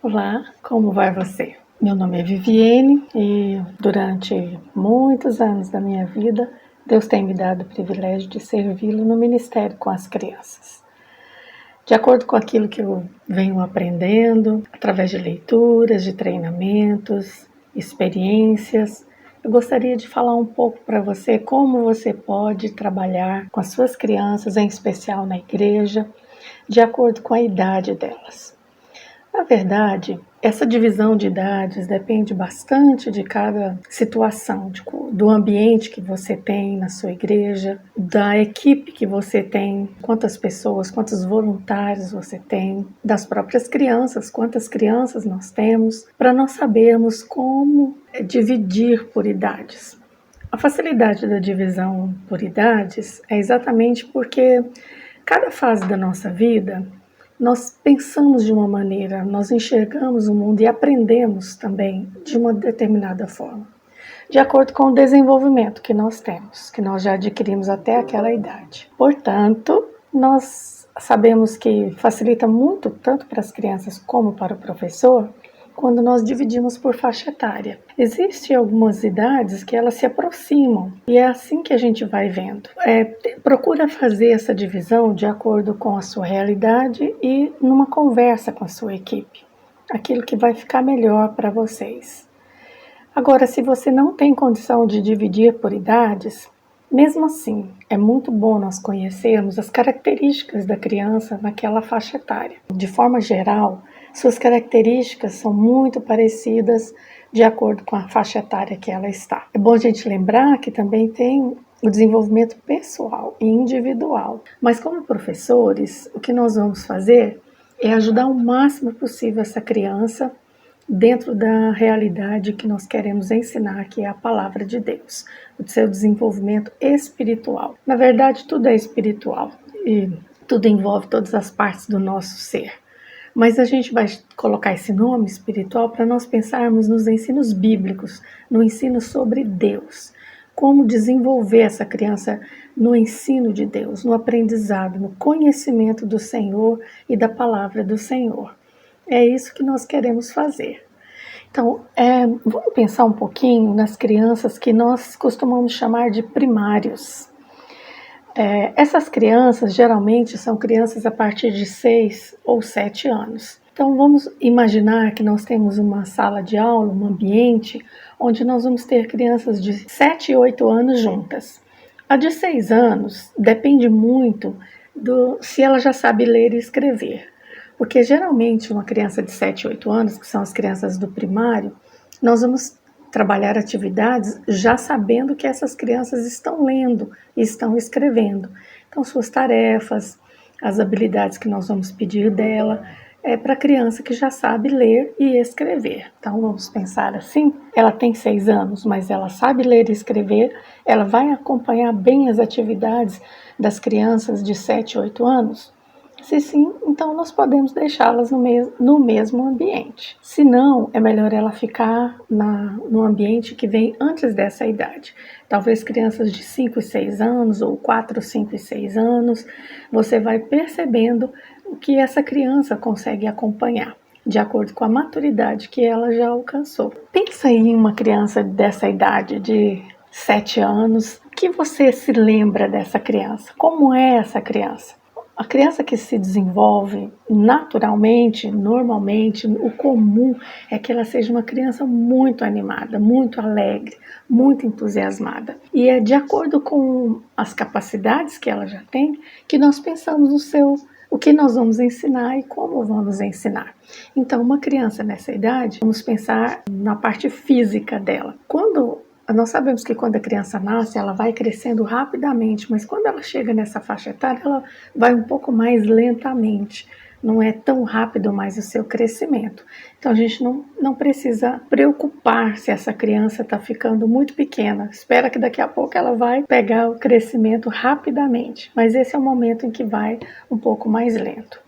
Olá, como vai você? Meu nome é Viviane e durante muitos anos da minha vida, Deus tem me dado o privilégio de servi-lo no ministério com as crianças. De acordo com aquilo que eu venho aprendendo, através de leituras, de treinamentos, experiências, eu gostaria de falar um pouco para você como você pode trabalhar com as suas crianças, em especial na igreja, de acordo com a idade delas. Na verdade, essa divisão de idades depende bastante de cada situação, do ambiente que você tem na sua igreja, da equipe que você tem, quantas pessoas, quantos voluntários você tem, das próprias crianças, quantas crianças nós temos, para nós sabermos como dividir por idades. A facilidade da divisão por idades é exatamente porque cada fase da nossa vida nós pensamos de uma maneira, nós enxergamos o mundo e aprendemos também de uma determinada forma, de acordo com o desenvolvimento que nós temos, que nós já adquirimos até aquela idade. Portanto, nós sabemos que facilita muito, tanto para as crianças como para o professor, quando nós dividimos por faixa etária. Existem algumas idades que elas se aproximam e é assim que a gente vai vendo. Procura fazer essa divisão de acordo com a sua realidade e numa conversa com a sua equipe. Aquilo que vai ficar melhor para vocês. Agora, se você não tem condição de dividir por idades, mesmo assim, é muito bom nós conhecermos as características da criança naquela faixa etária. De forma geral, suas características são muito parecidas de acordo com a faixa etária que ela está. É bom a gente lembrar que também tem o desenvolvimento pessoal e individual. Mas como professores, o que nós vamos fazer é ajudar o máximo possível essa criança dentro da realidade que nós queremos ensinar, que é a palavra de Deus, o seu desenvolvimento espiritual. Na verdade, tudo é espiritual e tudo envolve todas as partes do nosso ser. Mas a gente vai colocar esse nome espiritual para nós pensarmos nos ensinos bíblicos, no ensino sobre Deus. Como desenvolver essa criança no ensino de Deus, no aprendizado, no conhecimento do Senhor e da palavra do Senhor. É isso que nós queremos fazer. Então, vamos pensar um pouquinho nas crianças que nós costumamos chamar de primários. Essas crianças geralmente são crianças a partir de 6 ou 7 anos. Então vamos imaginar que nós temos uma sala de aula, um ambiente, onde nós vamos ter crianças de 7 e 8 anos juntas. A de 6 anos depende muito se ela já sabe ler e escrever. Porque geralmente uma criança de 7 e 8 anos, que são as crianças do primário, nós vamos trabalhar atividades já sabendo que essas crianças estão lendo e estão escrevendo. Então, suas tarefas, as habilidades que nós vamos pedir dela, é para a criança que já sabe ler e escrever. Então, vamos pensar assim, ela tem 6 anos, mas ela sabe ler e escrever, ela vai acompanhar bem as atividades das crianças de 7 e 8 anos? Se sim, então nós podemos deixá-las no mesmo ambiente. Se não, é melhor ela ficar no ambiente que vem antes dessa idade. Talvez crianças de 5 e 6 anos, ou 4, 5 e 6 anos, você vai percebendo o que essa criança consegue acompanhar, de acordo com a maturidade que ela já alcançou. Pensa aí em uma criança dessa idade, de 7 anos, o que você se lembra dessa criança? Como é essa criança? A criança que se desenvolve naturalmente, normalmente, o comum é que ela seja uma criança muito animada, muito alegre, muito entusiasmada. E é de acordo com as capacidades que ela já tem que nós pensamos o que nós vamos ensinar e como vamos ensinar. Então, uma criança nessa idade, vamos pensar na parte física dela. Nós sabemos que quando a criança nasce, ela vai crescendo rapidamente, mas quando ela chega nessa faixa etária, ela vai um pouco mais lentamente. Não é tão rápido mais o seu crescimento. Então, a gente não precisa preocupar se essa criança está ficando muito pequena. Espera que daqui a pouco ela vai pegar o crescimento rapidamente. Mas esse é o momento em que vai um pouco mais lento.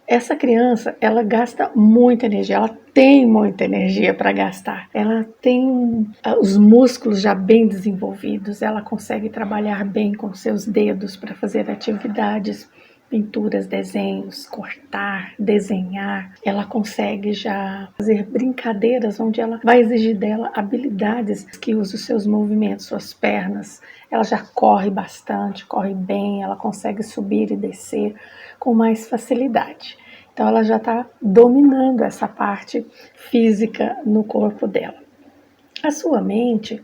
Essa criança, ela gasta muita energia, ela tem muita energia para gastar. Ela tem os músculos já bem desenvolvidos, ela consegue trabalhar bem com seus dedos para fazer atividades pinturas, desenhos, cortar, desenhar. Ela consegue já fazer brincadeiras onde ela vai exigir dela habilidades que usa os seus movimentos, suas pernas. Ela já corre bastante, corre bem, ela consegue subir e descer com mais facilidade. Então ela já está dominando essa parte física no corpo dela. A sua mente,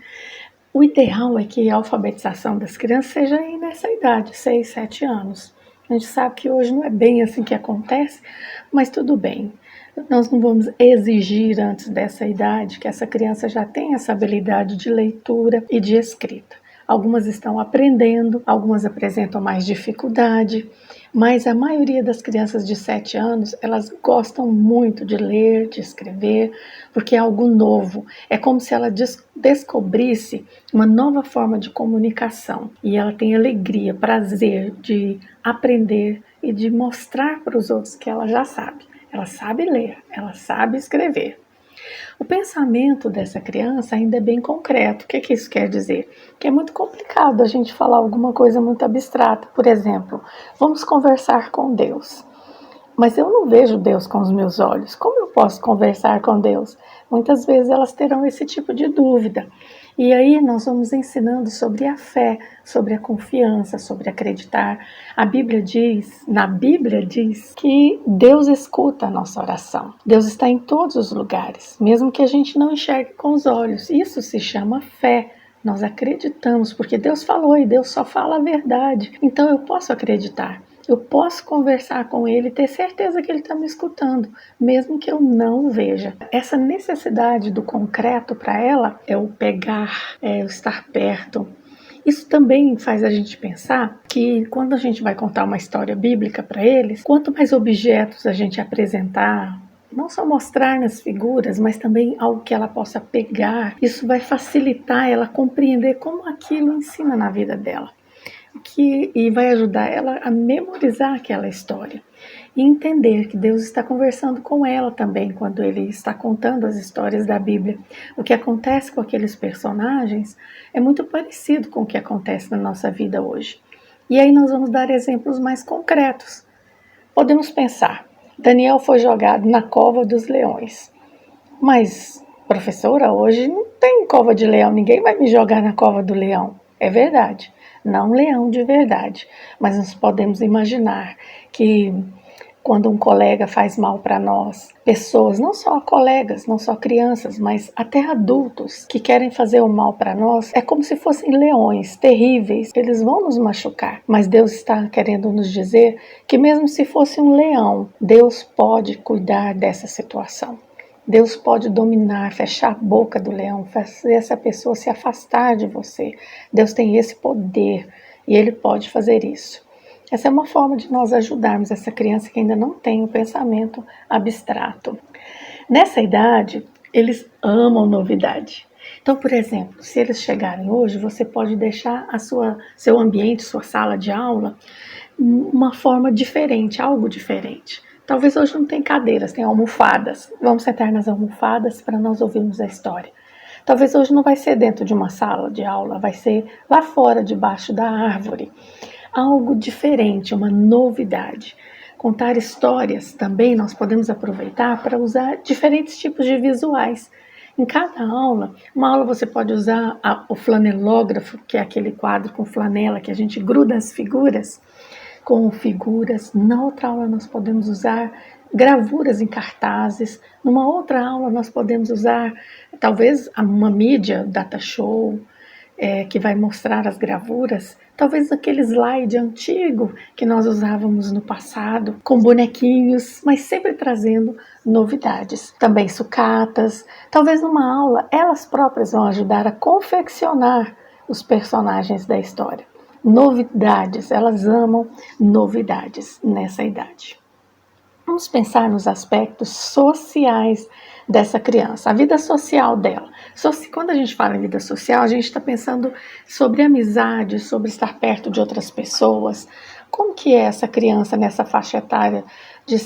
o ideal é que a alfabetização das crianças seja aí nessa idade, 6, 7 anos. A gente sabe que hoje não é bem assim que acontece, mas tudo bem. Nós não vamos exigir antes dessa idade que essa criança já tenha essa habilidade de leitura e de escrita. Algumas estão aprendendo, algumas apresentam mais dificuldade, mas a maioria das crianças de 7 anos, elas gostam muito de ler, de escrever, porque é algo novo. É como se ela descobrisse uma nova forma de comunicação. E ela tem alegria, prazer de aprender e de mostrar para os outros que ela já sabe. Ela sabe ler, ela sabe escrever. O pensamento dessa criança ainda é bem concreto. O que isso quer dizer? Que é muito complicado a gente falar alguma coisa muito abstrata. Por exemplo, vamos conversar com Deus. Mas eu não vejo Deus com os meus olhos. Como eu posso conversar com Deus? Muitas vezes elas terão esse tipo de dúvida. E aí nós vamos ensinando sobre a fé, sobre a confiança, sobre acreditar. Na Bíblia diz que Deus escuta a nossa oração. Deus está em todos os lugares, mesmo que a gente não enxergue com os olhos. Isso se chama fé. Nós acreditamos, porque Deus falou e Deus só fala a verdade. Então eu posso acreditar. Eu posso conversar com ele e ter certeza que ele está me escutando, mesmo que eu não veja. Essa necessidade do concreto para ela é o pegar, é o estar perto. Isso também faz a gente pensar que quando a gente vai contar uma história bíblica para eles, quanto mais objetos a gente apresentar, não só mostrar nas figuras, mas também algo que ela possa pegar, isso vai facilitar ela compreender como aquilo ensina na vida dela. E vai ajudar ela a memorizar aquela história e entender que Deus está conversando com ela também quando Ele está contando as histórias da Bíblia. O que acontece com aqueles personagens é muito parecido com o que acontece na nossa vida hoje. E aí nós vamos dar exemplos mais concretos. Podemos pensar, Daniel foi jogado na cova dos leões. Mas, professora, hoje não tem cova de leão, ninguém vai me jogar na cova do leão. É verdade. Não um leão de verdade, mas nós podemos imaginar que quando um colega faz mal para nós, pessoas, não só colegas, não só crianças, mas até adultos que querem fazer o mal para nós, é como se fossem leões terríveis, eles vão nos machucar, mas Deus está querendo nos dizer que mesmo se fosse um leão, Deus pode cuidar dessa situação. Deus pode dominar, fechar a boca do leão, fazer essa pessoa se afastar de você. Deus tem esse poder e Ele pode fazer isso. Essa é uma forma de nós ajudarmos essa criança que ainda não tem o pensamento abstrato. Nessa idade, eles amam novidade. Então, por exemplo, se eles chegarem hoje, você pode deixar seu ambiente, sua sala de aula, uma forma diferente, algo diferente. Talvez hoje não tem cadeiras, tem almofadas. Vamos sentar nas almofadas para nós ouvirmos a história. Talvez hoje não vai ser dentro de uma sala de aula, vai ser lá fora, debaixo da árvore. Algo diferente, uma novidade. Contar histórias também nós podemos aproveitar para usar diferentes tipos de visuais. Em cada aula, uma aula você pode usar o flanelógrafo, que é aquele quadro com flanela que a gente gruda as figuras, com figuras. Na outra aula nós podemos usar gravuras em cartazes. Numa outra aula nós podemos usar talvez uma mídia, data show, que vai mostrar as gravuras. Talvez aquele slide antigo que nós usávamos no passado, com bonequinhos, mas sempre trazendo novidades. Também sucatas. Talvez numa aula elas próprias vão ajudar a confeccionar os personagens da história. Novidades, elas amam novidades nessa idade. Vamos pensar nos aspectos sociais dessa criança, a vida social dela. Quando a gente fala em vida social, a gente está pensando sobre amizade, sobre estar perto de outras pessoas. Como que é essa criança nessa faixa etária de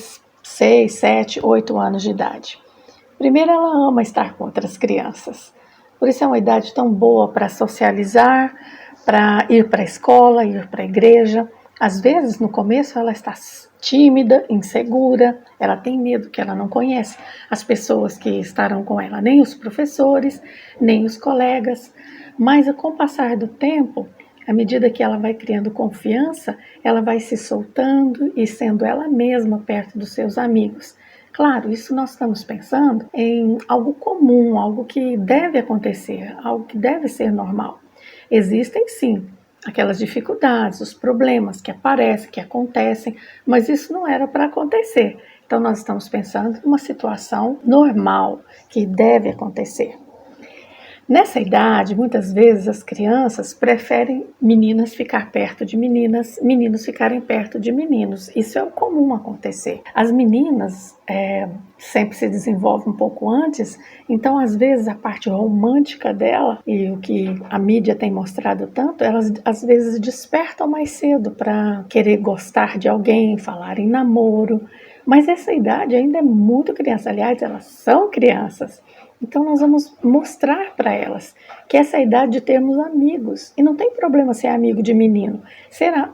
6, 7, 8 anos de idade? Primeiro, ela ama estar com outras crianças. Por isso é uma idade tão boa para socializar, para ir para a escola, ir para a igreja. Às vezes, no começo, ela está tímida, insegura, ela tem medo que ela não conhece as pessoas que estarão com ela, nem os professores, nem os colegas. Mas com o passar do tempo, à medida que ela vai criando confiança, ela vai se soltando e sendo ela mesma perto dos seus amigos. Claro, isso nós estamos pensando em algo comum, algo que deve acontecer, algo que deve ser normal. Existem sim aquelas dificuldades, os problemas que aparecem, que acontecem, mas isso não era para acontecer. Então nós estamos pensando em uma situação normal que deve acontecer. Nessa idade, muitas vezes as crianças preferem meninas ficar perto de meninas, meninos ficarem perto de meninos. Isso é o comum acontecer. As meninas sempre se desenvolvem um pouco antes, então às vezes a parte romântica dela e o que a mídia tem mostrado tanto, elas às vezes despertam mais cedo para querer gostar de alguém, falar em namoro. Mas essa idade ainda é muito criança. Aliás, elas são crianças. Então nós vamos mostrar para elas que essa é a idade de termos amigos. E não tem problema ser amigo de menino.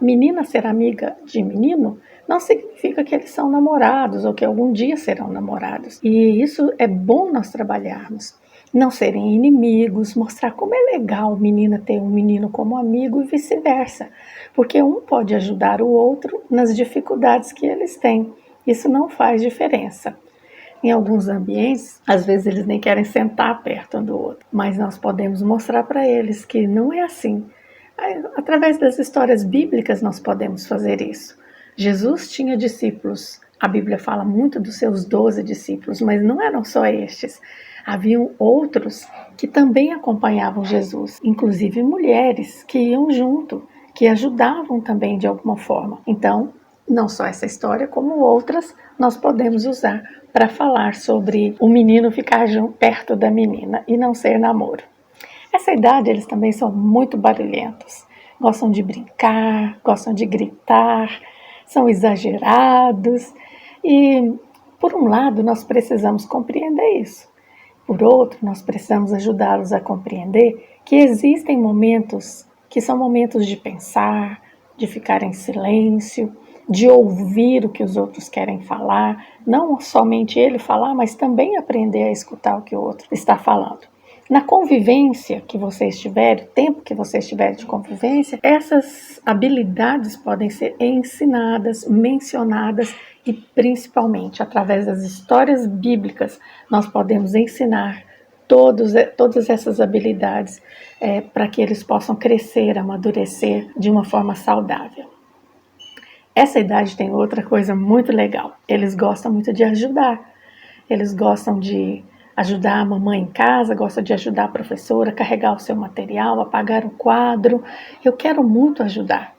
Menina ser amiga de menino não significa que eles são namorados ou que algum dia serão namorados. E isso é bom nós trabalharmos. Não serem inimigos, mostrar como é legal menina ter um menino como amigo e vice-versa. Porque um pode ajudar o outro nas dificuldades que eles têm. Isso não faz diferença. Em alguns ambientes, às vezes eles nem querem sentar perto um do outro, mas nós podemos mostrar para eles que não é assim. Através das histórias bíblicas nós podemos fazer isso. Jesus tinha discípulos, a Bíblia fala muito dos seus 12 discípulos, mas não eram só estes. Haviam outros que também acompanhavam Jesus, inclusive mulheres que iam junto, que ajudavam também de alguma forma. Então, não só essa história, como outras, nós podemos usar para falar sobre o menino ficar perto da menina e não ser namoro. Essa idade eles também são muito barulhentos, gostam de brincar, gostam de gritar, são exagerados e, por um lado, nós precisamos compreender isso. Por outro, nós precisamos ajudá-los a compreender que existem momentos que são momentos de pensar, de ficar em silêncio, de ouvir o que os outros querem falar, não somente ele falar, mas também aprender a escutar o que o outro está falando. Na convivência que você estiver, o tempo que você estiver de convivência, essas habilidades podem ser ensinadas, mencionadas e principalmente através das histórias bíblicas nós podemos ensinar todas essas habilidades para que eles possam crescer, amadurecer de uma forma saudável. Essa idade tem outra coisa muito legal. Eles gostam muito de ajudar. Eles gostam de ajudar a mamãe em casa, gostam de ajudar a professora a carregar o seu material, apagar o quadro. Eu quero muito ajudar.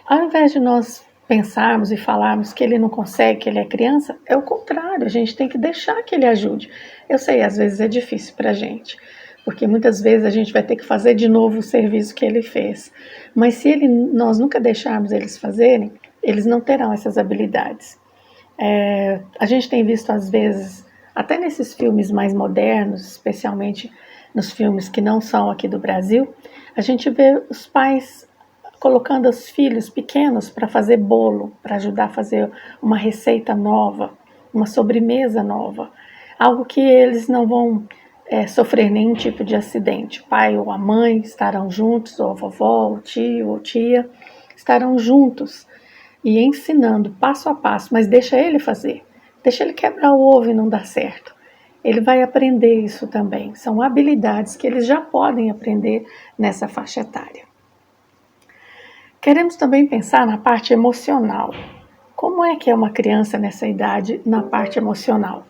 Ao invés de nós pensarmos e falarmos que ele não consegue, que ele é criança, é o contrário, a gente tem que deixar que ele ajude. Eu sei, às vezes é difícil para a gente, porque muitas vezes a gente vai ter que fazer de novo o serviço que ele fez. Mas se nós nunca deixarmos eles fazerem, eles não terão essas habilidades. A gente tem visto às vezes, até nesses filmes mais modernos, especialmente nos filmes que não são aqui do Brasil, a gente vê os pais colocando os filhos pequenos para fazer bolo, para ajudar a fazer uma receita nova, uma sobremesa nova, algo que eles não vão sofrer nenhum tipo de acidente. O pai ou a mãe estarão juntos, ou a vovó, o tio ou tia, estarão juntos e ensinando passo a passo, mas deixa ele fazer, deixa ele quebrar o ovo e não dar certo. Ele vai aprender isso também, são habilidades que eles já podem aprender nessa faixa etária. Queremos também pensar na parte emocional. Como é que é uma criança nessa idade na parte emocional?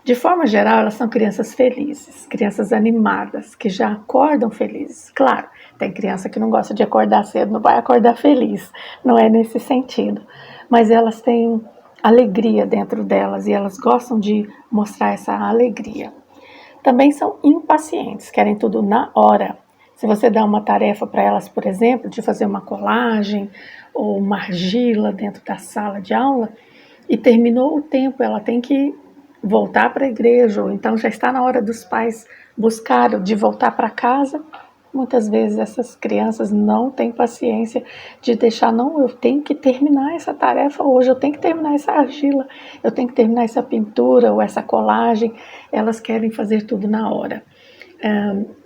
De forma geral, elas são crianças felizes, crianças animadas, que já acordam felizes. Claro, tem criança que não gosta de acordar cedo, não vai acordar feliz, não é nesse sentido. Mas elas têm alegria dentro delas e elas gostam de mostrar essa alegria. Também são impacientes, querem tudo na hora. Se você dá uma tarefa para elas, por exemplo, de fazer uma colagem ou uma argila dentro da sala de aula, e terminou o tempo, ela tem que voltar para a igreja, ou então já está na hora dos pais buscar, de voltar para casa, Muitas vezes essas crianças não têm paciência de deixar, não, eu tenho que terminar essa tarefa hoje, eu tenho que terminar essa argila, eu tenho que terminar essa pintura ou essa colagem. Elas querem fazer tudo na hora.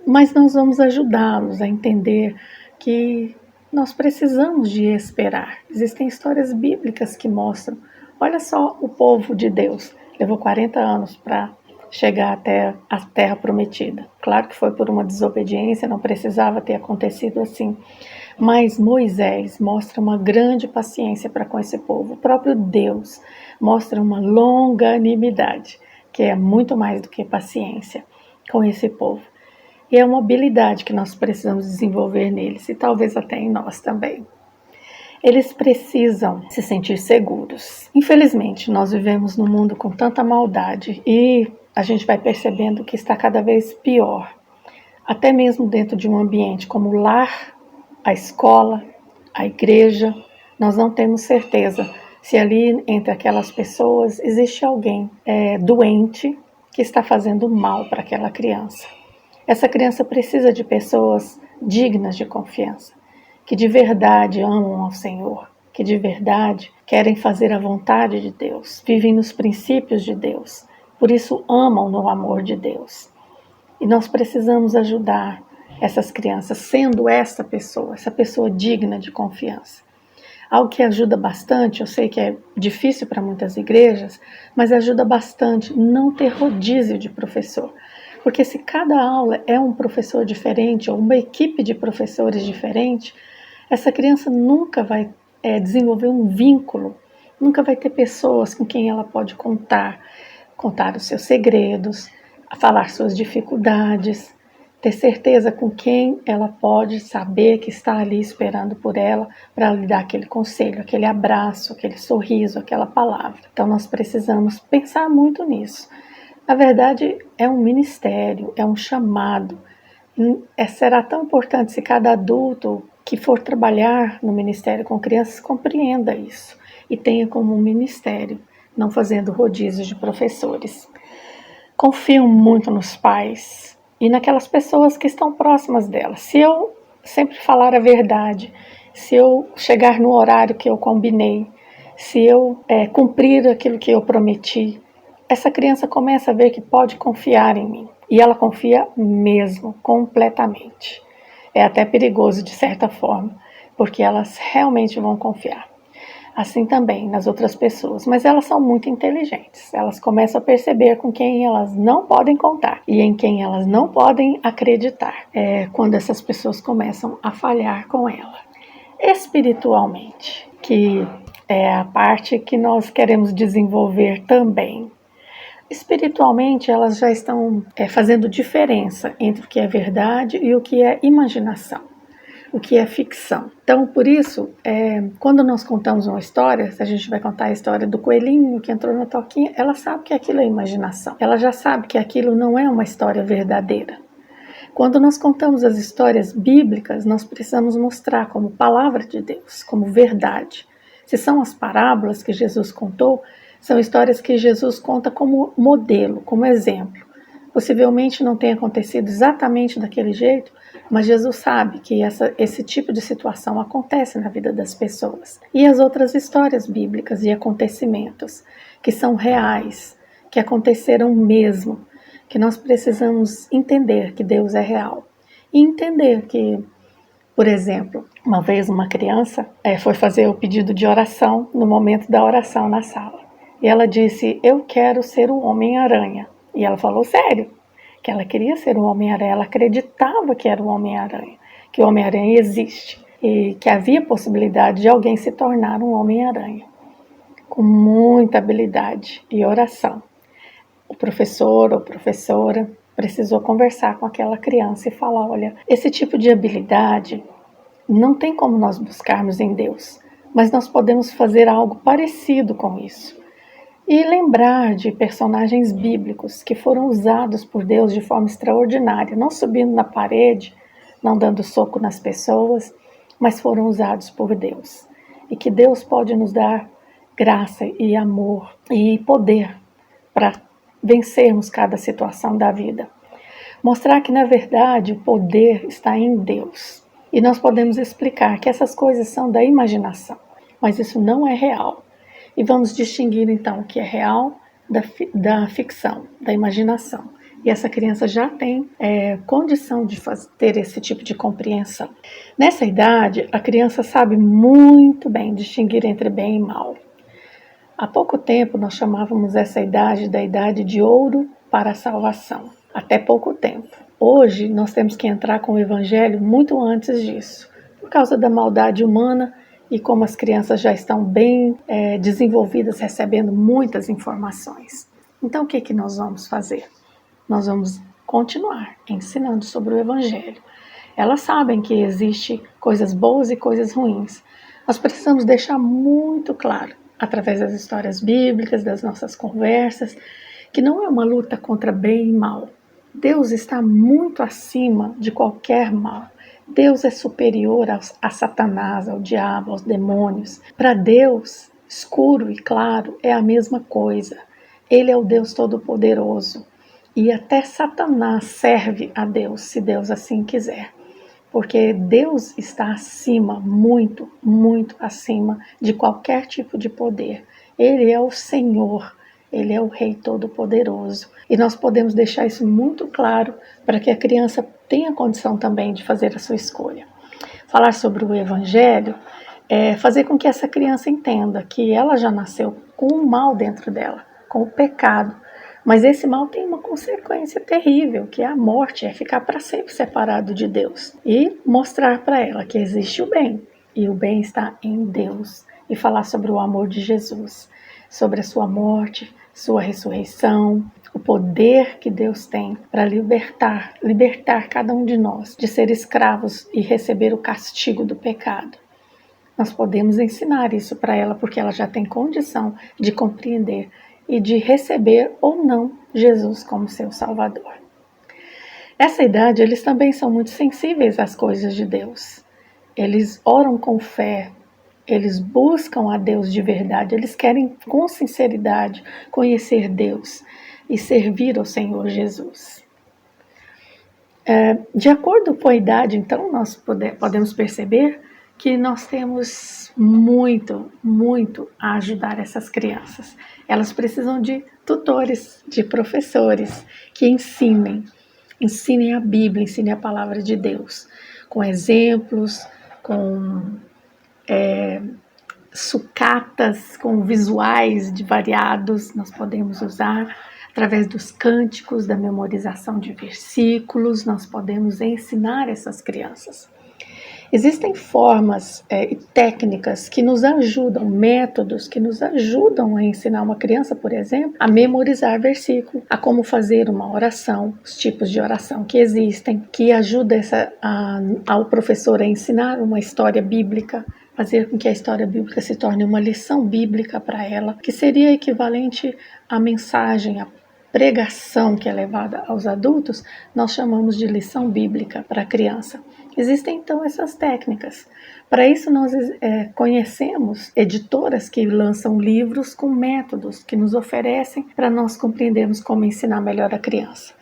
Mas nós vamos ajudá-los a entender que nós precisamos de esperar. Existem histórias bíblicas que mostram, olha só, o povo de Deus levou 40 anos para chegar até a terra prometida. Claro que foi por uma desobediência, não precisava ter acontecido assim. Mas Moisés mostra uma grande paciência para com esse povo. O próprio Deus mostra uma longanimidade, que é muito mais do que paciência com esse povo. E é uma habilidade que nós precisamos desenvolver neles, e talvez até em nós também. Eles precisam se sentir seguros. Infelizmente, nós vivemos num mundo com tanta maldade e a gente vai percebendo que está cada vez pior. Até mesmo dentro de um ambiente como o lar, a escola, a igreja, nós não temos certeza se ali entre aquelas pessoas existe alguém doente que está fazendo mal para aquela criança. Essa criança precisa de pessoas dignas de confiança, que de verdade amam ao Senhor, que de verdade querem fazer a vontade de Deus, vivem nos princípios de Deus, por isso amam no amor de Deus. E nós precisamos ajudar essas crianças sendo essa pessoa digna de confiança. Algo que ajuda bastante, eu sei que é difícil para muitas igrejas, mas ajuda bastante não ter rodízio de professor. Porque se cada aula é um professor diferente ou uma equipe de professores diferente, essa criança nunca vai desenvolver um vínculo, nunca vai ter pessoas com quem ela pode contar os seus segredos, falar suas dificuldades, ter certeza com quem ela pode saber que está ali esperando por ela para lhe dar aquele conselho, aquele abraço, aquele sorriso, aquela palavra. Então nós precisamos pensar muito nisso. Na verdade, é um ministério, é um chamado. Será tão importante se cada adulto que for trabalhar no ministério com crianças compreenda isso e tenha como um ministério, não fazendo rodízios de professores. Confio muito nos pais e naquelas pessoas que estão próximas delas. Se eu sempre falar a verdade, se eu chegar no horário que eu combinei, se eu cumprir aquilo que eu prometi, essa criança começa a ver que pode confiar em mim. E ela confia mesmo, completamente. É até perigoso de certa forma, porque elas realmente vão confiar. Assim também nas outras pessoas, mas elas são muito inteligentes. Elas começam a perceber com quem elas não podem contar e em quem elas não podem acreditar. É quando essas pessoas começam a falhar com ela. Espiritualmente, que é a parte que nós queremos desenvolver também. Espiritualmente, elas já estão fazendo diferença entre o que é verdade e o que é imaginação, o que é ficção. Então, por isso, quando nós contamos uma história, se a gente vai contar a história do coelhinho que entrou na toquinha, ela sabe que aquilo é imaginação. Ela já sabe que aquilo não é uma história verdadeira. Quando nós contamos as histórias bíblicas, nós precisamos mostrar como palavra de Deus, como verdade. Se são as parábolas que Jesus contou, são histórias que Jesus conta como modelo, como exemplo. Possivelmente não tenha acontecido exatamente daquele jeito, mas Jesus sabe que esse tipo de situação acontece na vida das pessoas. E as outras histórias bíblicas e acontecimentos que são reais, que aconteceram mesmo, que nós precisamos entender que Deus é real. E entender que, por exemplo, uma vez uma criança foi fazer o pedido de oração no momento da oração na sala. E ela disse, eu quero ser o Homem-Aranha. E ela falou sério, que ela queria ser o Homem-Aranha, ela acreditava que era o Homem-Aranha, que o Homem-Aranha existe e que havia possibilidade de alguém se tornar um Homem-Aranha, com muita habilidade e oração. O professor ou professora precisou conversar com aquela criança e falar, olha, esse tipo de habilidade não tem como nós buscarmos em Deus, mas nós podemos fazer algo parecido com isso. E lembrar de personagens bíblicos que foram usados por Deus de forma extraordinária, não subindo na parede, não dando soco nas pessoas, mas foram usados por Deus. E que Deus pode nos dar graça e amor e poder para vencermos cada situação da vida. Mostrar que, na verdade, o poder está em Deus. E nós podemos explicar que essas coisas são da imaginação, mas isso não é real. E vamos distinguir, então, o que é real da ficção, da imaginação. E essa criança já tem condição de ter esse tipo de compreensão. Nessa idade, a criança sabe muito bem distinguir entre bem e mal. Há pouco tempo, nós chamávamos essa idade da idade de ouro para a salvação. Até pouco tempo. Hoje, nós temos que entrar com o Evangelho muito antes disso, por causa da maldade humana e como as crianças já estão bem desenvolvidas, recebendo muitas informações. Então, o que nós vamos fazer? Nós vamos continuar ensinando sobre o Evangelho. Elas sabem que existe coisas boas e coisas ruins. Nós precisamos deixar muito claro, através das histórias bíblicas, das nossas conversas, que não é uma luta contra bem e mal. Deus está muito acima de qualquer mal. Deus é superior a Satanás, ao diabo, aos demônios. Para Deus, escuro e claro é a mesma coisa. Ele é o Deus Todo-Poderoso. E até Satanás serve a Deus, se Deus assim quiser. Porque Deus está acima, muito, muito acima de qualquer tipo de poder. Ele é o Senhor, Ele é o Rei Todo-Poderoso. E nós podemos deixar isso muito claro para que a criança tenha condição também de fazer a sua escolha. Falar sobre o Evangelho é fazer com que essa criança entenda que ela já nasceu com o mal dentro dela, com o pecado. Mas esse mal tem uma consequência terrível, que é a morte, é ficar para sempre separado de Deus. E mostrar para ela que existe o bem, e o bem está em Deus. E falar sobre o amor de Jesus, sobre a sua morte, sua ressurreição, o poder que Deus tem para libertar cada um de nós de ser escravos e receber o castigo do pecado. Nós podemos ensinar isso para ela porque ela já tem condição de compreender e de receber ou não Jesus como seu Salvador. Nessa idade, eles também são muito sensíveis às coisas de Deus. Eles oram com fé, eles buscam a Deus de verdade, eles querem com sinceridade conhecer Deus e servir ao Senhor Jesus. De acordo com a idade, então, nós podemos perceber que nós temos muito, muito a ajudar essas crianças. Elas precisam de tutores, de professores que ensinem a Bíblia, ensinem a palavra de Deus, com exemplos, com sucatas, com visuais variados, nós podemos usar através dos cânticos, da memorização de versículos, nós podemos ensinar essas crianças. Existem formas e técnicas que nos ajudam, métodos que nos ajudam a ensinar uma criança, por exemplo, a memorizar versículo, a como fazer uma oração, os tipos de oração que existem, que ajuda ao professor a ensinar uma história bíblica, fazer com que a história bíblica se torne uma lição bíblica para ela, que seria equivalente à mensagem, à pregação que é levada aos adultos, nós chamamos de lição bíblica para a criança. Existem então essas técnicas. Para isso nós conhecemos editoras que lançam livros com métodos que nos oferecem para nós compreendermos como ensinar melhor a criança.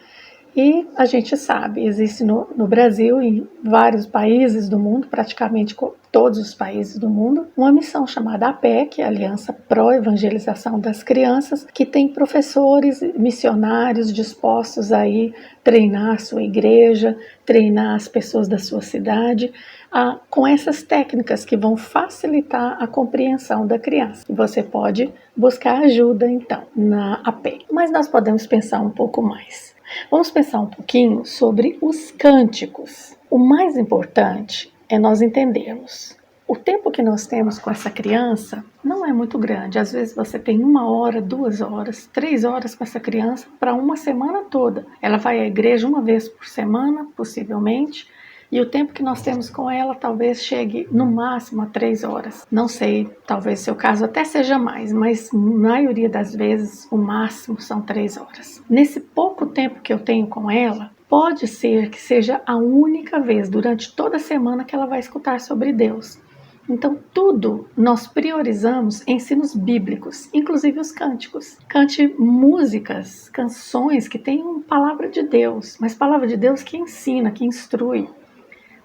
E a gente sabe, existe no Brasil e em vários países do mundo, praticamente todos os países do mundo, uma missão chamada APEC, Aliança Pró-Evangelização das Crianças, que tem professores, missionários dispostos a ir treinar a sua igreja, treinar as pessoas da sua cidade, com essas técnicas que vão facilitar a compreensão da criança. E você pode buscar ajuda, então, na APEC. Mas nós podemos pensar um pouco mais. Vamos pensar um pouquinho sobre os cânticos. O mais importante é nós entendermos. O tempo que nós temos com essa criança não é muito grande. Às vezes você tem 1 hora, 2 horas, 3 horas com essa criança para uma semana toda. Ela vai à igreja 1 vez por semana, possivelmente. E o tempo que nós temos com ela talvez chegue no máximo a 3 horas. Não sei, talvez seu caso até seja mais, mas na maioria das vezes o máximo são 3 horas. Nesse pouco tempo que eu tenho com ela, pode ser que seja a única vez durante toda a semana que ela vai escutar sobre Deus. Então, tudo nós priorizamos ensinos bíblicos, inclusive os cânticos. Cante músicas, canções que tenham palavra de Deus, mas palavra de Deus que ensina, que instrui.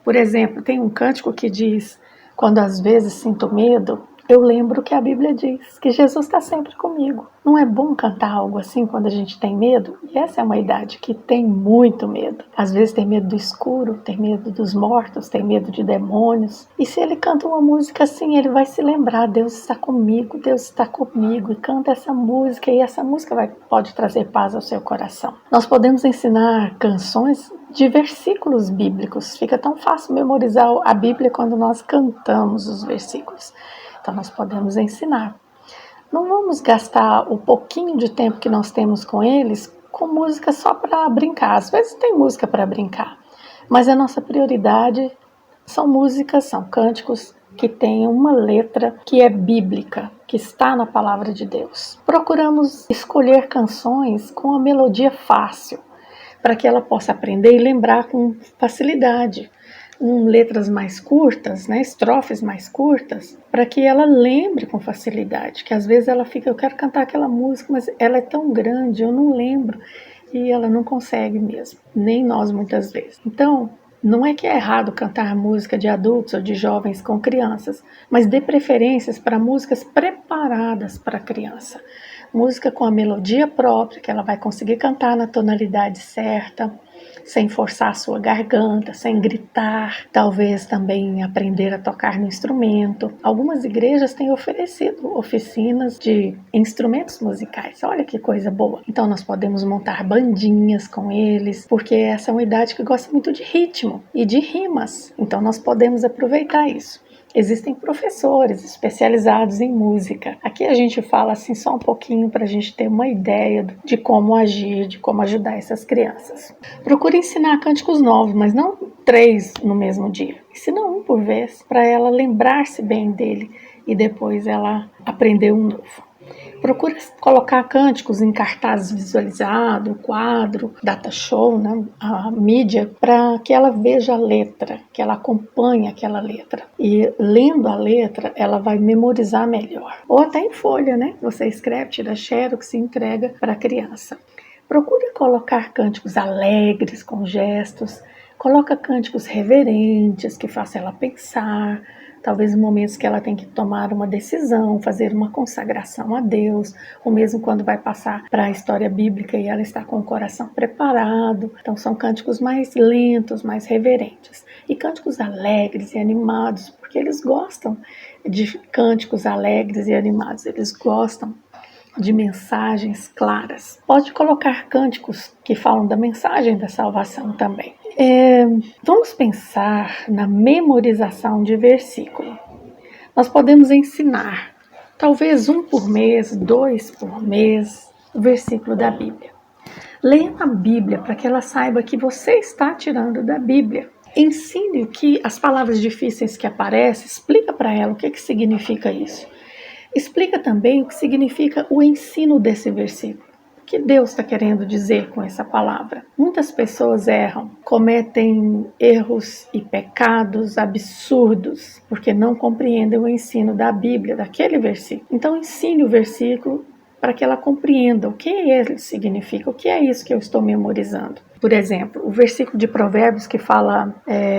Por exemplo, tem um cântico que diz: quando às vezes sinto medo, eu lembro que a Bíblia diz que Jesus está sempre comigo. Não é bom cantar algo assim quando a gente tem medo? E essa é uma idade que tem muito medo. Às vezes tem medo do escuro, tem medo dos mortos, tem medo de demônios. E se ele canta uma música assim, ele vai se lembrar: Deus está comigo, Deus está comigo. E canta essa música, e essa música pode trazer paz ao seu coração. Nós podemos ensinar canções de versículos bíblicos. Fica tão fácil memorizar a Bíblia quando nós cantamos os versículos. Então nós podemos ensinar. Não vamos gastar o pouquinho de tempo que nós temos com eles com música só para brincar. Às vezes tem música para brincar, mas a nossa prioridade são músicas, são cânticos que têm uma letra que é bíblica, que está na palavra de Deus. Procuramos escolher canções com a melodia fácil, para que ela possa aprender e lembrar com facilidade. Letras mais curtas, né, estrofes mais curtas, para que ela lembre com facilidade, que às vezes ela fica: eu quero cantar aquela música, mas ela é tão grande, eu não lembro, e ela não consegue mesmo, nem nós muitas vezes. Então, não é que é errado cantar música de adultos ou de jovens com crianças, mas dê preferências para músicas preparadas para a criança. Música com a melodia própria, que ela vai conseguir cantar na tonalidade certa, sem forçar a sua garganta, sem gritar. Talvez também aprender a tocar no instrumento. Algumas igrejas têm oferecido oficinas de instrumentos musicais. Olha que coisa boa. Então nós podemos montar bandinhas com eles, porque essa é uma idade que gosta muito de ritmo e de rimas. Então nós podemos aproveitar isso. Existem professores especializados em música. Aqui a gente fala assim só um pouquinho para a gente ter uma ideia de como agir, de como ajudar essas crianças. Procure ensinar cânticos novos, mas não 3 no mesmo dia. Ensina um por vez, para ela lembrar-se bem dele e depois ela aprender um novo. Procura colocar cânticos em cartazes visualizados, quadro, data show, né, a mídia, para que ela veja a letra, que ela acompanhe aquela letra. E lendo a letra, ela vai memorizar melhor. Ou até em folha, né? Você escreve, tira xerox e entrega para a criança. Procure colocar cânticos alegres, com gestos. Coloca cânticos reverentes, que façam ela pensar. Talvez em momentos que ela tem que tomar uma decisão, fazer uma consagração a Deus, ou mesmo quando vai passar para a história bíblica e ela está com o coração preparado. Então são cânticos mais lentos, mais reverentes. E cânticos alegres e animados, porque eles gostam de cânticos alegres e animados, eles gostam de mensagens claras. Pode colocar cânticos que falam da mensagem da salvação também. Vamos pensar na memorização de versículo. Nós podemos ensinar, talvez 1 por mês, 2 por mês, o versículo da Bíblia. Leia a Bíblia para que ela saiba que você está tirando da Bíblia. Ensine o que as palavras difíceis que aparecem, explica para ela o que significa isso. Explica também o que significa o ensino desse versículo. O que Deus está querendo dizer com essa palavra? Muitas pessoas erram, cometem erros e pecados absurdos, porque não compreendem o ensino da Bíblia, daquele versículo. Então ensine o versículo para que ela compreenda o que ele significa, o que é isso que eu estou memorizando. Por exemplo, o versículo de Provérbios que fala,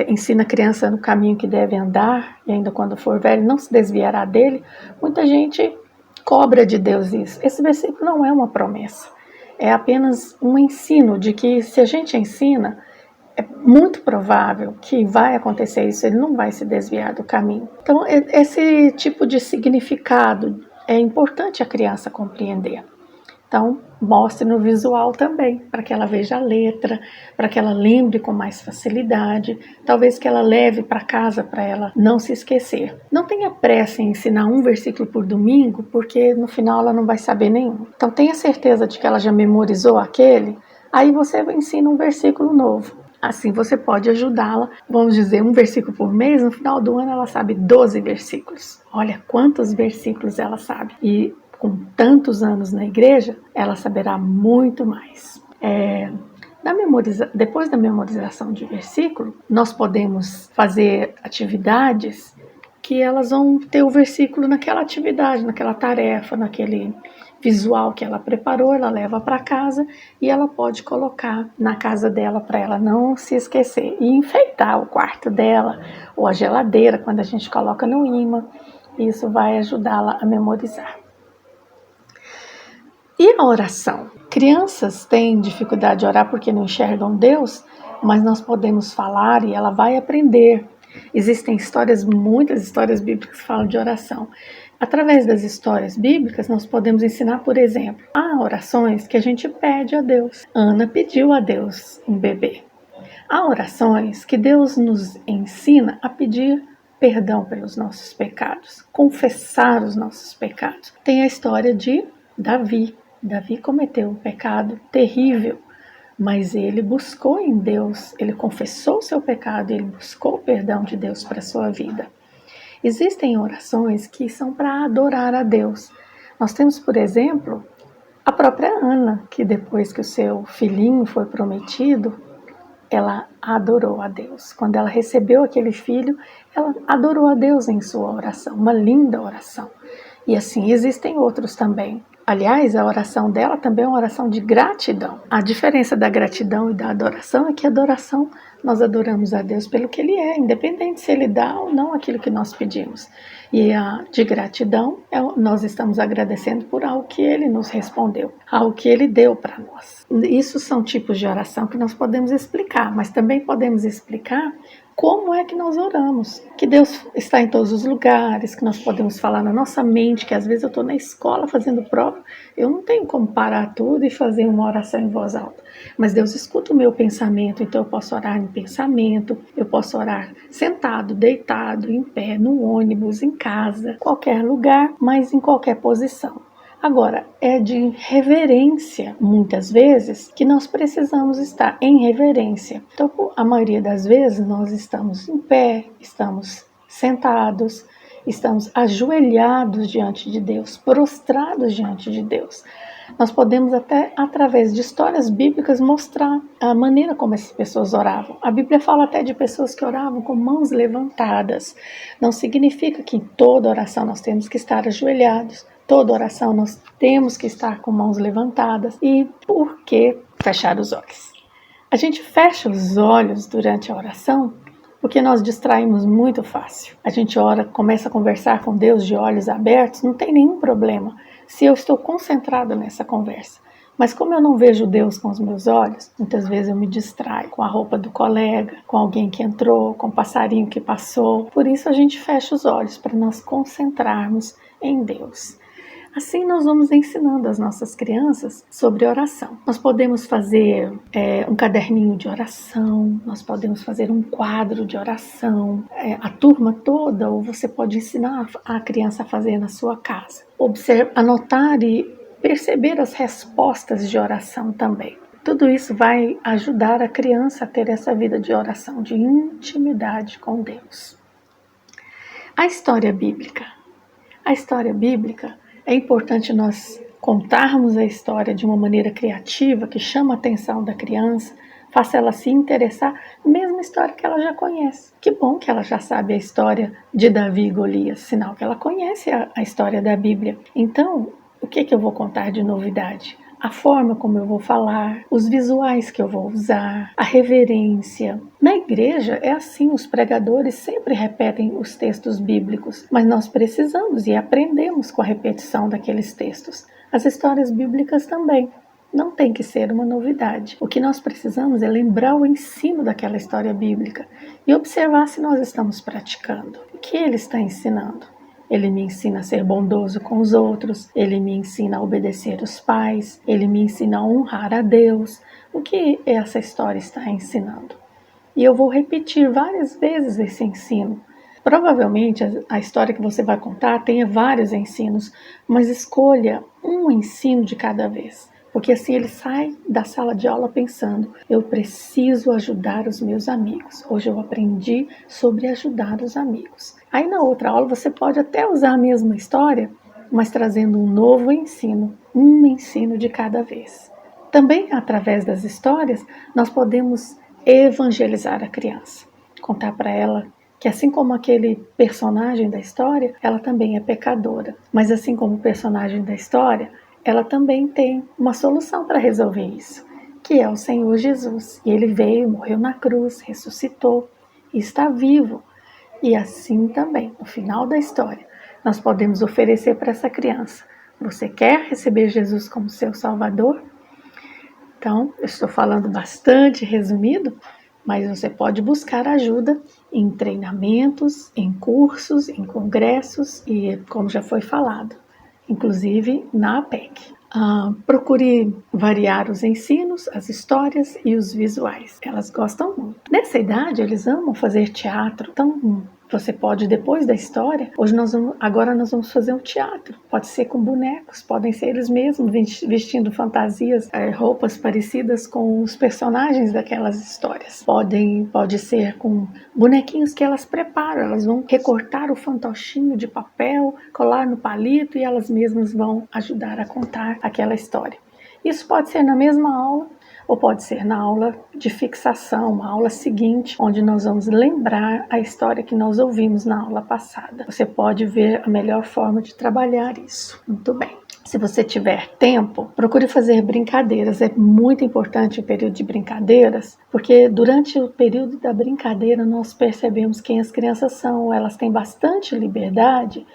ensina a criança no caminho que deve andar, e ainda quando for velho não se desviará dele. Muita gente cobra de Deus isso. Esse versículo não é uma promessa, é apenas um ensino de que se a gente ensina, é muito provável que vai acontecer isso, ele não vai se desviar do caminho. Então, esse tipo de significado é importante a criança compreender. Então, mostre no visual também, para que ela veja a letra, para que ela lembre com mais facilidade, talvez que ela leve para casa para ela não se esquecer. Não tenha pressa em ensinar um versículo por domingo, porque no final ela não vai saber nenhum. Então, tenha certeza de que ela já memorizou aquele, aí você ensina um versículo novo. Assim você pode ajudá-la, vamos dizer, um versículo por mês, no final do ano ela sabe 12 versículos. Olha quantos versículos ela sabe. E com tantos anos na igreja, ela saberá muito mais. Depois da memorização de versículo, nós podemos fazer atividades que elas vão ter o versículo naquela atividade, naquela tarefa, naquele visual que ela preparou, ela leva para casa e ela pode colocar na casa dela para ela não se esquecer. E enfeitar o quarto dela ou a geladeira quando a gente coloca no ímã, isso vai ajudá-la a memorizar. E a oração? Crianças têm dificuldade de orar porque não enxergam Deus, mas nós podemos falar e ela vai aprender. Existem muitas histórias bíblicas que falam de oração. Através das histórias bíblicas, nós podemos ensinar, por exemplo, há orações que a gente pede a Deus. Ana pediu a Deus um bebê. Há orações que Deus nos ensina a pedir perdão pelos nossos pecados, confessar os nossos pecados. Tem a história de Davi. Davi cometeu um pecado terrível, mas ele buscou em Deus, ele confessou o seu pecado, ele buscou o perdão de Deus para a sua vida. Existem orações que são para adorar a Deus. Nós temos, por exemplo, a própria Ana, que depois que o seu filhinho foi prometido, ela adorou a Deus. Quando ela recebeu aquele filho, ela adorou a Deus em sua oração, uma linda oração. E assim existem outros também. Aliás, a oração dela também é uma oração de gratidão. A diferença da gratidão e da adoração é que a adoração, nós adoramos a Deus pelo que Ele é, independente se Ele dá ou não aquilo que nós pedimos. E a de gratidão, nós estamos agradecendo por algo que Ele nos respondeu, algo que Ele deu para nós. Isso são tipos de oração que nós podemos explicar, mas também podemos explicar como é que nós oramos, que Deus está em todos os lugares, que nós podemos falar na nossa mente, que às vezes eu estou na escola fazendo prova, eu não tenho como parar tudo e fazer uma oração em voz alta, mas Deus escuta o meu pensamento, então eu posso orar em pensamento, eu posso orar sentado, deitado, em pé, no ônibus, em casa, qualquer lugar, mas em qualquer posição. Agora, é de reverência, muitas vezes, que nós precisamos estar em reverência. Então, a maioria das vezes, nós estamos em pé, estamos sentados, estamos ajoelhados diante de Deus, prostrados diante de Deus. Nós podemos até, através de histórias bíblicas, mostrar a maneira como essas pessoas oravam. A Bíblia fala até de pessoas que oravam com mãos levantadas. Não significa que em toda oração nós temos que estar ajoelhados. Toda oração nós temos que estar com mãos levantadas. E por que fechar os olhos? A gente fecha os olhos durante a oração porque nós distraímos muito fácil. A gente ora, começa a conversar com Deus de olhos abertos, não tem nenhum problema se eu estou concentrada nessa conversa. Mas como eu não vejo Deus com os meus olhos, muitas vezes eu me distraio com a roupa do colega, com alguém que entrou, com o passarinho que passou. Por isso a gente fecha os olhos para nós concentrarmos em Deus. Assim nós vamos ensinando as nossas crianças sobre oração. Nós podemos fazer um caderninho de oração, nós podemos fazer um quadro de oração, a turma toda, ou você pode ensinar a criança a fazer na sua casa. Anotar e perceber as respostas de oração também. Tudo isso vai ajudar a criança a ter essa vida de oração, de intimidade com Deus. A história bíblica. A história bíblica, é importante nós contarmos a história de uma maneira criativa, que chama a atenção da criança, faça ela se interessar, mesma história que ela já conhece. Que bom que ela já sabe a história de Davi e Golias, sinal que ela conhece a história da Bíblia. Então, o que eu vou contar de novidade? A forma como eu vou falar, os visuais que eu vou usar, a reverência. Na igreja é assim, os pregadores sempre repetem os textos bíblicos, mas nós precisamos e aprendemos com a repetição daqueles textos. As histórias bíblicas também. Não tem que ser uma novidade. O que nós precisamos é lembrar o ensino daquela história bíblica e observar se nós estamos praticando. O que ele está ensinando? Ele me ensina a ser bondoso com os outros, ele me ensina a obedecer os pais, ele me ensina a honrar a Deus. O que essa história está ensinando? E eu vou repetir várias vezes esse ensino. Provavelmente a história que você vai contar tenha vários ensinos, mas escolha um ensino de cada vez. Porque assim ele sai da sala de aula pensando, eu preciso ajudar os meus amigos. Hoje eu aprendi sobre ajudar os amigos. Aí na outra aula você pode até usar a mesma história, mas trazendo um novo ensino, um ensino de cada vez. Também através das histórias nós podemos evangelizar a criança. Contar para ela que assim como aquele personagem da história, ela também é pecadora. Mas assim como o personagem da história, ela também tem uma solução para resolver isso, que é o Senhor Jesus. E ele veio, morreu na cruz, ressuscitou e está vivo. E assim também, no final da história, nós podemos oferecer para essa criança: você quer receber Jesus como seu Salvador? Então, eu estou falando bastante resumido, mas você pode buscar ajuda em treinamentos, em cursos, em congressos e, como já foi falado, inclusive na APEC. Procure variar os ensinos, as histórias e os visuais. Elas gostam muito. Nessa idade, eles amam fazer teatro. Então, você pode, depois da história, agora nós vamos fazer um teatro. Pode ser com bonecos, podem ser eles mesmos vestindo fantasias, roupas parecidas com os personagens daquelas histórias. Pode ser com bonequinhos que elas preparam. Elas vão recortar o fantochinho de papel, colar no palito e elas mesmas vão ajudar a contar aquela história. Isso pode ser na mesma aula ou pode ser na aula de fixação, uma aula seguinte, onde nós vamos lembrar a história que nós ouvimos na aula passada. Você pode ver a melhor forma de trabalhar isso. Muito bem. Se você tiver tempo, procure fazer brincadeiras. É muito importante o período de brincadeiras, porque durante o período da brincadeira nós percebemos quem as crianças são. Elas têm bastante liberdade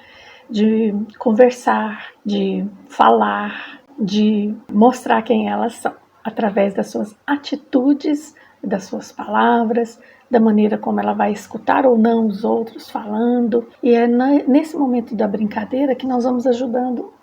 de conversar, de falar, de mostrar quem elas são, através das suas atitudes, das suas palavras, da maneira como ela vai escutar ou não os outros falando. E é nesse momento da brincadeira que nós vamos ajudando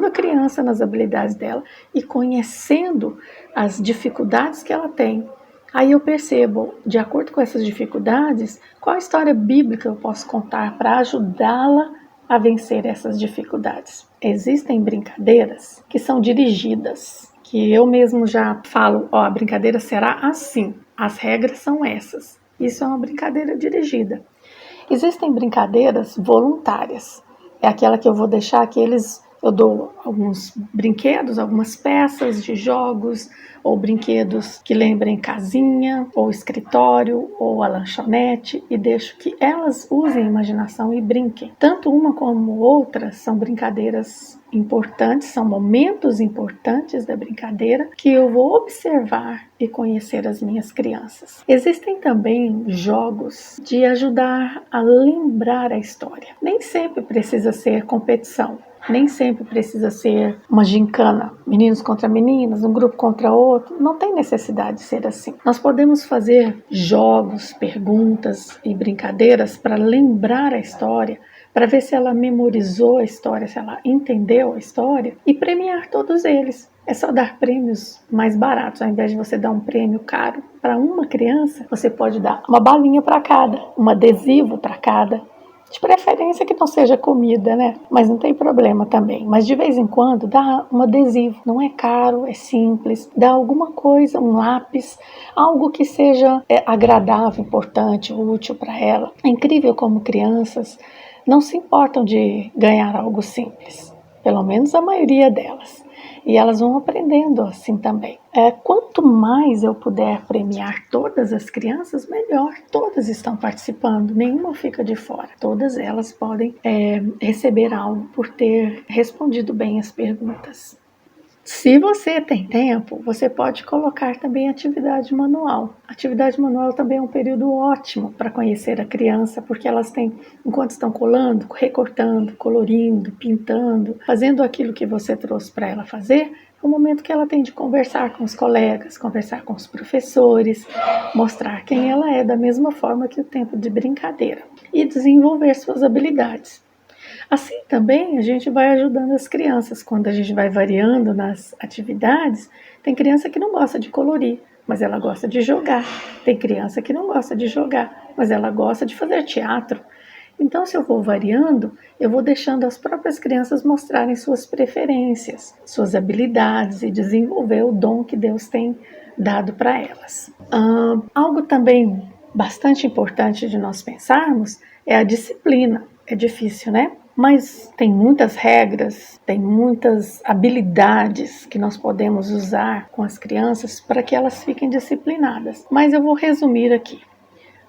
a criança nas habilidades dela e conhecendo as dificuldades que ela tem. Aí eu percebo, de acordo com essas dificuldades, qual a história bíblica eu posso contar para ajudá-la a vencer essas dificuldades. Existem brincadeiras que são dirigidas, que eu mesmo já falo, a brincadeira será assim, as regras são essas. Isso é uma brincadeira dirigida. Existem brincadeiras voluntárias, é aquela que eu vou deixar eu dou alguns brinquedos, algumas peças de jogos, ou brinquedos que lembrem casinha, ou escritório, ou a lanchonete, e deixo que elas usem a imaginação e brinquem. Tanto uma como outra são brincadeiras importantes, são momentos importantes da brincadeira que eu vou observar e conhecer as minhas crianças. Existem também jogos de ajudar a lembrar a história. Nem sempre precisa ser competição. Nem sempre precisa ser uma gincana, meninos contra meninas, um grupo contra outro. Não tem necessidade de ser assim. Nós podemos fazer jogos, perguntas e brincadeiras para lembrar a história, para ver se ela memorizou a história, se ela entendeu a história e premiar todos eles. É só dar prêmios mais baratos. Ao invés de você dar um prêmio caro para uma criança, você pode dar uma balinha para cada, um adesivo para cada. De preferência que não seja comida, né? Mas não tem problema também. Mas de vez em quando dá um adesivo. Não é caro, é simples. Dá alguma coisa, um lápis, algo que seja agradável, importante, útil para ela. É incrível como crianças não se importam de ganhar algo simples. Pelo menos a maioria delas. E elas vão aprendendo assim também. Quanto mais eu puder premiar todas as crianças, melhor. Todas estão participando, nenhuma fica de fora. Todas elas podem receber algo por ter respondido bem as perguntas. Se você tem tempo, você pode colocar também atividade manual. Atividade manual também é um período ótimo para conhecer a criança, porque elas têm, enquanto estão colando, recortando, colorindo, pintando, fazendo aquilo que você trouxe para ela fazer, é o momento que ela tem de conversar com os colegas, conversar com os professores, mostrar quem ela é da mesma forma que o tempo de brincadeira e desenvolver suas habilidades. Assim também a gente vai ajudando as crianças, quando a gente vai variando nas atividades. Tem criança que não gosta de colorir, mas ela gosta de jogar. Tem criança que não gosta de jogar, mas ela gosta de fazer teatro. Então, se eu vou variando, eu vou deixando as próprias crianças mostrarem suas preferências, suas habilidades e desenvolver o dom que Deus tem dado para elas. Algo também bastante importante de nós pensarmos é a disciplina. É difícil, né? Mas tem muitas regras, tem muitas habilidades que nós podemos usar com as crianças para que elas fiquem disciplinadas. Mas eu vou resumir aqui.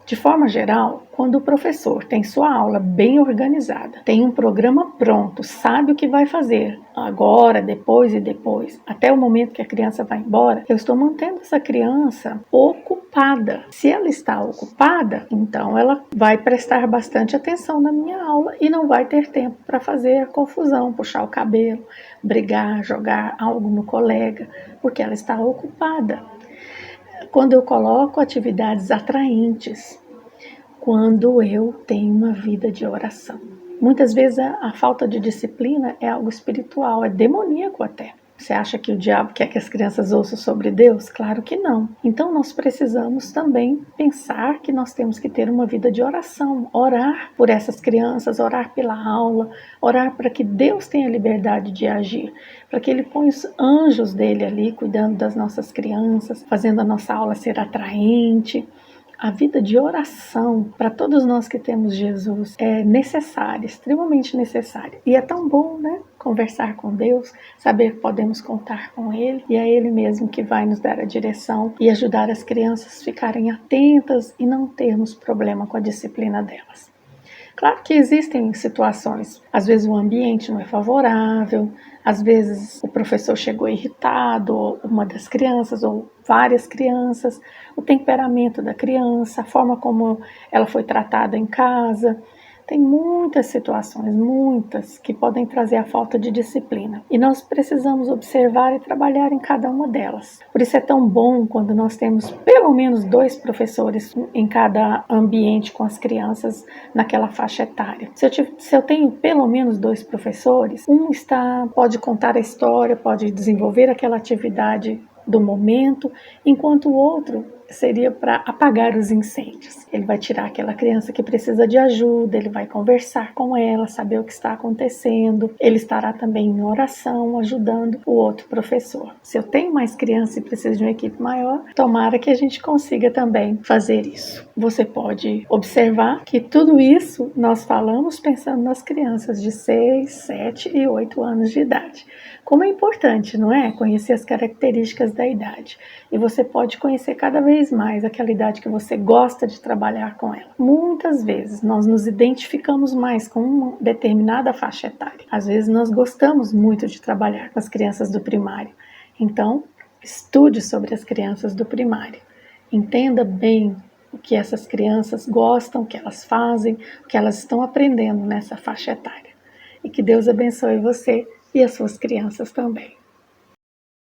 De forma geral, quando o professor tem sua aula bem organizada, tem um programa pronto, sabe o que vai fazer agora, depois e depois, até o momento que a criança vai embora, eu estou mantendo essa criança ocupada. Se ela está ocupada, então ela vai prestar bastante atenção na minha aula e não vai ter tempo para fazer a confusão, puxar o cabelo, brigar, jogar algo no colega, porque ela está ocupada. Quando eu coloco atividades atraentes, quando eu tenho uma vida de oração. Muitas vezes a falta de disciplina é algo espiritual, é demoníaco até. Você acha que o diabo quer que as crianças ouçam sobre Deus? Claro que não. Então nós precisamos também pensar que nós temos que ter uma vida de oração, orar por essas crianças, orar pela aula, orar para que Deus tenha liberdade de agir, para que Ele ponha os anjos dele ali cuidando das nossas crianças, fazendo a nossa aula ser atraente. A vida de oração, para todos nós que temos Jesus, é necessária, extremamente necessária. E é tão bom, né? Conversar com Deus, saber que podemos contar com Ele, e é Ele mesmo que vai nos dar a direção e ajudar as crianças a ficarem atentas e não termos problema com a disciplina delas. Claro que existem situações, às vezes o ambiente não é favorável, às vezes o professor chegou irritado, ou uma das crianças, ou várias crianças, o temperamento da criança, a forma como ela foi tratada em casa. Tem muitas situações, muitas, que podem trazer a falta de disciplina. E nós precisamos observar e trabalhar em cada uma delas. Por isso é tão bom quando nós temos pelo menos 2 professores em cada ambiente com as crianças naquela faixa etária. Se eu tenho pelo menos 2 professores, um pode contar a história, pode desenvolver aquela atividade do momento, enquanto o outro seria para apagar os incêndios. Ele vai tirar aquela criança que precisa de ajuda, ele vai conversar com ela, saber o que está acontecendo, ele estará também em oração, ajudando o outro professor. Se eu tenho mais crianças e preciso de uma equipe maior, tomara que a gente consiga também fazer isso. Você pode observar que tudo isso nós falamos pensando nas crianças de 6, 7 e 8 anos de idade. Como é importante, não é? Conhecer as características da idade. E você pode conhecer cada vez mais aquela idade que você gosta de trabalhar com ela. Muitas vezes nós nos identificamos mais com uma determinada faixa etária. Às vezes nós gostamos muito de trabalhar com as crianças do primário. Então, estude sobre as crianças do primário. Entenda bem o que essas crianças gostam, o que elas fazem, o que elas estão aprendendo nessa faixa etária. E que Deus abençoe você e as suas crianças também.